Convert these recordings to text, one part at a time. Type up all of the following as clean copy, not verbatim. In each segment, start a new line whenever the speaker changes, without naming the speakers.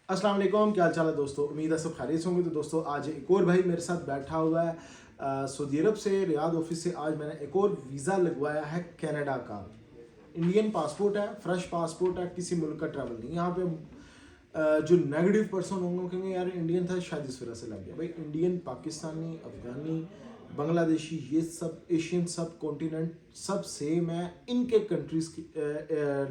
अस्सलाम वालेकुम, क्या हाल चाल है दोस्तों। उम्मीद है सब खैरियत होंगे। तो दोस्तों आज एक और भाई मेरे साथ बैठा हुआ है सऊदी अरब से रियाद ऑफिस से। आज मैंने एक और वीज़ा लगवाया है कनाडा का। इंडियन पासपोर्ट है, फ्रेश पासपोर्ट है, किसी मुल्क का ट्रैवल नहीं। यहाँ पे जो नेगेटिव पर्सन होंगे वो कहेंगे यार इंडियन था शायद इस वजह से लग गया। भाई इंडियन, पाकिस्तानी, अफगानी, बांग्लादेशी, ये सब एशियन सब कॉन्टिनेंट सब सेम है। इनके कंट्रीज की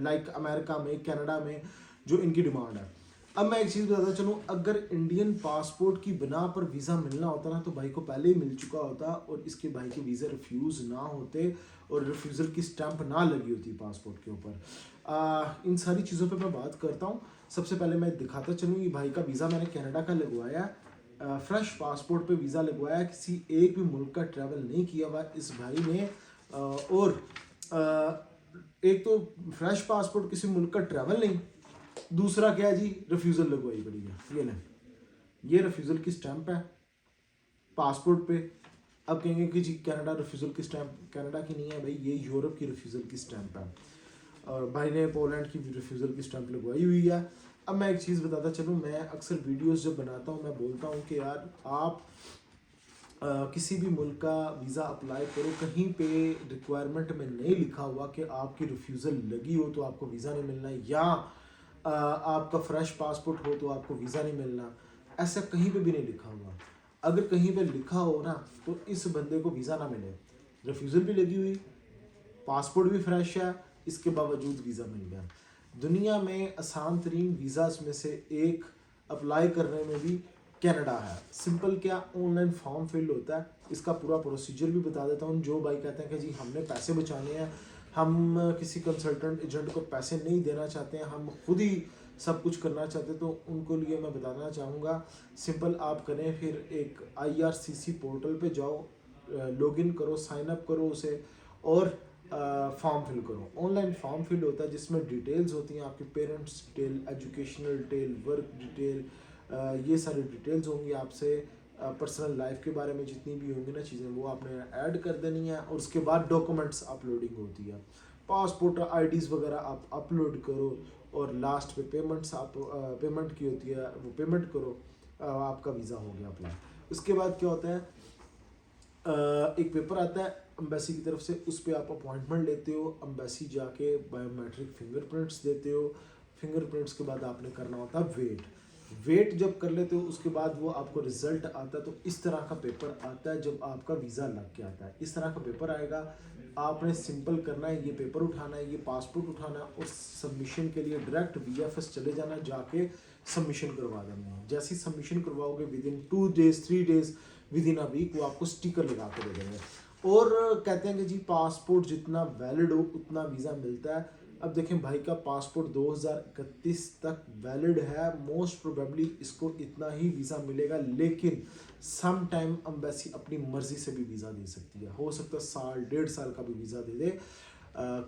लाइक अमेरिका में, कनाडा में जो इनकी डिमांड है। अब मैं एक चीज़ बताता चलूँ, अगर इंडियन पासपोर्ट की बिना पर वीज़ा मिलना होता ना तो भाई को पहले ही मिल चुका होता और इसके भाई के वीज़ा रिफ्यूज़ ना होते और रिफ्यूज़ल की स्टैंप ना लगी होती पासपोर्ट के ऊपर। इन सारी चीज़ों पे मैं बात करता हूँ। सबसे पहले मैं दिखाता चलूँ, ये भाई का वीज़ा मैंने कनाडा का लगवाया, फ्रेश पासपोर्ट पे वीज़ा लगवाया, किसी एक भी मुल्क का ट्रैवल नहीं किया हुआ इस भाई ने। और एक तो फ्रेश पासपोर्ट, किसी मुल्क का ट्रैवल नहीं, दूसरा क्या है जी, रिफ्यूज़ल लगवाई पड़ी है। ये लें, ये रिफ्यूज़ल की स्टैंप है पासपोर्ट पे। अब कहेंगे कि जी कनाडा रिफ्यूज़ल की स्टैंप कनाडा की नहीं है भाई, ये यूरोप की रिफ्यूज़ल की स्टैंप है। और भाई ने पोलैंड की रिफ्यूज़ल की स्टैंप लगवाई हुई है। अब मैं एक चीज़ बताता चलूँ, मैं अक्सर वीडियोस जब बनाता हूँ मैं बोलता हूँ कि यार आप किसी भी मुल्क का वीज़ा अप्लाई करो, कहीं पे रिक्वायरमेंट में नहीं लिखा हुआ कि आपकी रिफ्यूज़ल लगी हो तो आपको वीज़ा नहीं मिलना, या आपका फ्रेश पासपोर्ट हो तो आपको वीज़ा नहीं मिलना। ऐसा कहीं पे भी नहीं लिखा हुआ। अगर कहीं पे लिखा हो ना तो इस बंदे को वीज़ा ना मिले। रिफ्यूज़ल भी लगी हुई, पासपोर्ट भी फ्रेश है, इसके बावजूद वीज़ा मिल गया। दुनिया में आसान तरीन वीज़ाज में से एक अप्लाई करने में भी कनाडा है। सिंपल, क्या ऑनलाइन फॉर्म फिल होता है, इसका पूरा प्रोसीजर भी बता देता हूँ। जो भाई कहते हैं कि जी हमने पैसे बचाने हैं, हम किसी कंसल्टेंट एजेंट को पैसे नहीं देना चाहते हैं, हम खुद ही सब कुछ करना चाहते हैं, तो उनको लिए मैं बताना चाहूँगा। सिंपल आप करें, फिर एक IRCC पोर्टल पे जाओ, लॉगिन करो, साइन अप करो उसे, और फॉर्म फिल करो। ऑनलाइन फॉर्म फिल होता है जिसमें डिटेल्स होती हैं आपके parents detail, educational detail, work detail, ये सारी डिटेल्स होंगी आपसे। पर्सनल लाइफ के बारे में जितनी भी होंगी ना चीज़ें, वो आपने ऐड कर देनी है। और उसके बाद डॉक्यूमेंट्स अपलोडिंग होती है, पासपोर्ट IDs वगैरह आप अपलोड करो, और लास्ट पे पेमेंट्स आप पेमेंट की होती है, वो पेमेंट करो, आपका वीज़ा हो गया अप्लाई। उसके बाद क्या होता है, एक पेपर आता है अम्बेसी की तरफ से, उस पर आप अपॉइंटमेंट लेते हो, अम्बेसी जाके बायोमेट्रिक फिंगरप्रिंट्स देते हो। फिंगरप्रिंट्स के बाद आपने करना होता है वेट जब कर लेते हो उसके बाद वो आपको रिजल्ट आता है। तो इस तरह का पेपर आता है जब आपका वीज़ा लग के आता है, इस तरह का पेपर आएगा। आपने सिंपल करना है, ये पेपर उठाना है, ये पासपोर्ट उठाना है, और सबमिशन के लिए डायरेक्ट VFS चले जाना, जाके सबमिशन करवा देना है। जैसे ही सबमिशन करवाओगे within 2 days 3 days, within a week वो आपको स्टिकर लगा के दे देंगे। और कहते हैं कि जी पासपोर्ट जितना वैलिड हो उतना वीज़ा मिलता है। अब देखें भाई का पासपोर्ट 2031 तक वैलिड है, मोस्ट प्रोबेबली इसको इतना ही वीज़ा मिलेगा, लेकिन सम टाइम अम्बेसी अपनी मर्जी से भी वीज़ा दे सकती है। हो सकता है साल 1.5 साल का भी वीज़ा दे दे।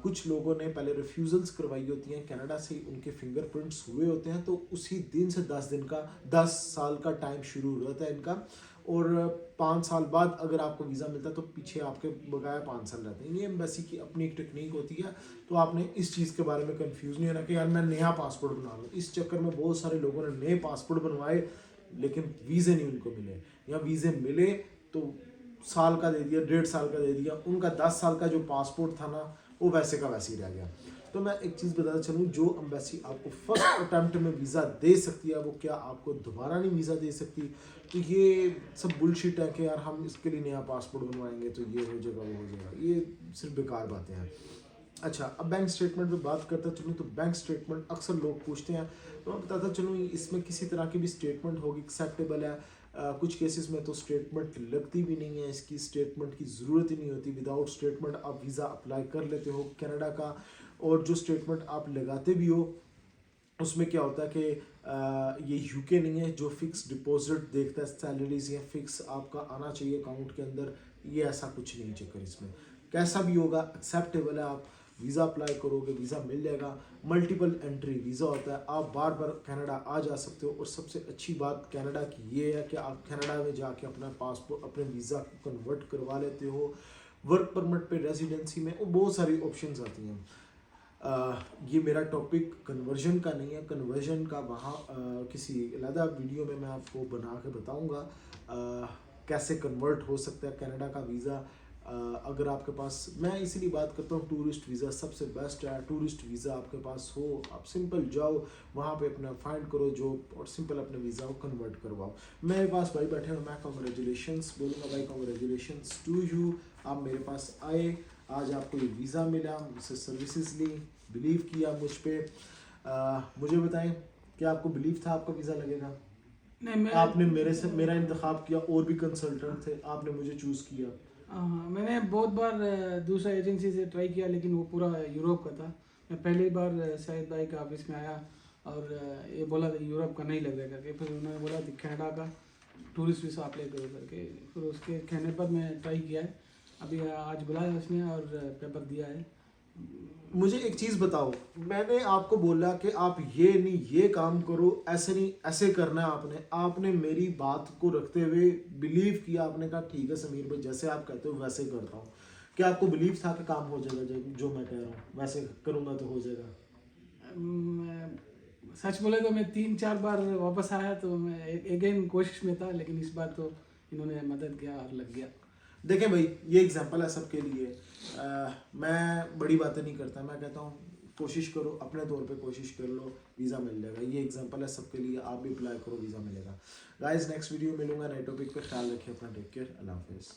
कुछ लोगों ने पहले रिफ्यूज़ल्स करवाई होती हैं कनाडा से, उनके फिंगरप्रिंट्स हुए होते हैं, तो उसी दिन से 10 साल का टाइम शुरू होता है इनका। और 5 साल बाद अगर आपको वीज़ा मिलता है तो पीछे आपके बकाया 5 साल रहते हैं। ये एम्बेसी की अपनी एक टेक्निक होती है। तो आपने इस चीज़ के बारे में कंफ्यूज नहीं होना कि यार मैं नया पासपोर्ट बना लूँ। इस चक्कर में बहुत सारे लोगों ने नए पासपोर्ट बनवाए लेकिन वीज़े नहीं उनको मिले, या वीज़े मिले तो साल का दे दिया, 1.5 साल का दे दिया, उनका 10 साल का जो पासपोर्ट था ना वो वैसे का वैसे ही रह गया। तो मैं एक चीज़ बताता चलूँ, जो एम्बेसी आपको फर्स्ट अटैम्प्ट में वीज़ा दे सकती है वो क्या आपको दोबारा नहीं वीज़ा दे सकती। तो ये सब बुलशिट है कि यार हम इसके लिए नया पासपोर्ट बनवाएंगे तो ये हो जाएगा वो हो जाएगा, ये सिर्फ बेकार बातें हैं। अच्छा, अब बैंक स्टेटमेंट पे बात करता चलूँ तो बैंक स्टेटमेंट अक्सर लोग पूछते हैं, तो मैं बताता चलूँ इसमें किसी तरह की भी स्टेटमेंट होगी एक्सेप्टेबल है। कुछ केसेस में तो स्टेटमेंट लगती भी नहीं है, इसकी स्टेटमेंट की ज़रूरत ही नहीं होती। विदाउट स्टेटमेंट आप वीज़ा अप्लाई कर लेते हो कनाडा का। और जो स्टेटमेंट आप लगाते भी हो उसमें क्या होता है कि ये यूके नहीं है जो फिक्स डिपॉजिट देखता है, सैलरीज या फिक्स आपका आना चाहिए अकाउंट के अंदर, ये ऐसा कुछ नहीं चक्कर इसमें। कैसा भी होगा एक्सेप्टेबल है, आप वीज़ा अप्लाई करोगे वीज़ा मिल जाएगा। मल्टीपल एंट्री वीज़ा होता है, आप बार बार कनाडा आ जा सकते हो। और सबसे अच्छी बात कनाडा की ये है कि आप कनाडा में जाके अपना पासपोर्ट, अपने वीज़ा को कन्वर्ट करवा लेते हो। वर्क परमिट पे, रेजिडेंसी में, और बहुत सारी ऑप्शंस आती हैं। ये मेरा टॉपिक कन्वर्जन का नहीं है, कन्वर्जन का वहाँ किसी अलग वीडियो में मैं आपको बना के बताऊँगा कैसे कन्वर्ट हो सकता है कनाडा का वीज़ा। अगर आपके पास, मैं इसीलिए बात करता हूँ, टूरिस्ट वीज़ा सबसे बेस्ट है। टूरिस्ट वीज़ा आपके पास हो, आप सिंपल जाओ वहाँ पे अपना फाइंड करो जॉब और सिंपल अपने वीज़ा को कन्वर्ट करवाओ। मेरे पास भाई बैठे हुए, मैं कॉन्ग्रेचुलेशंस बोलूँगा भाई, कॉन्ग्रेचुलेशंस टू यू। आप मेरे पास आए, आज आपको ये वीज़ा मिला, मुझसे सर्विसेज ली, बिलीव किया मुझ पर। मुझे बताएं कि आपको बिलीव था आपका वीज़ा लगेगा?
नहीं, मैं
आपने मेरा इंतखाब किया, और भी कंसल्टेंट थे, आपने मुझे चूज़ किया।
हाँ, मैंने बहुत बार दूसरा एजेंसी से ट्राई किया, लेकिन वो पूरा यूरोप का था। मैं पहली बार शाहिद भाई का ऑफिस में आया और ये बोला था यूरोप का नहीं लग रहा करके, फिर उन्होंने बोला कि कनाडा का टूरिस्ट वीज़ा अप्लाई करो करके, फिर उसके कहने पर मैं ट्राई किया है। अभी आज बुलाया उसने और पेपर दिया है।
मुझे एक चीज़ बताओ, मैंने आपको बोला कि आप ये नहीं ये काम करो, ऐसे नहीं ऐसे करना है, आपने मेरी बात को रखते हुए बिलीव किया, आपने कहा ठीक है समीर भाई जैसे आप कहते हो वैसे करता हूँ। क्या आपको बिलीव था कि काम हो जाएगा, जो मैं कह रहा हूँ वैसे करूँगा तो हो जाएगा?
सच बोले तो मैं 3-4 बार वापस आया, तो मैं अगेन कोशिश में था, लेकिन इस बार तो इन्होंने मदद किया और लग गया।
देखें भाई, ये एग्जांपल है सबके लिए। मैं बड़ी बातें नहीं करता, मैं कहता हूँ कोशिश करो, अपने तौर पे कोशिश कर लो, वीज़ा मिल जाएगा। ये एग्जांपल है सबके लिए, आप भी अप्लाई करो, वीज़ा मिलेगा। गाइस नेक्स्ट वीडियो मिलूंगा नए टॉपिक पे, ख्याल रखिए अपना, टेक केयर, अल्लाह हाफिज़।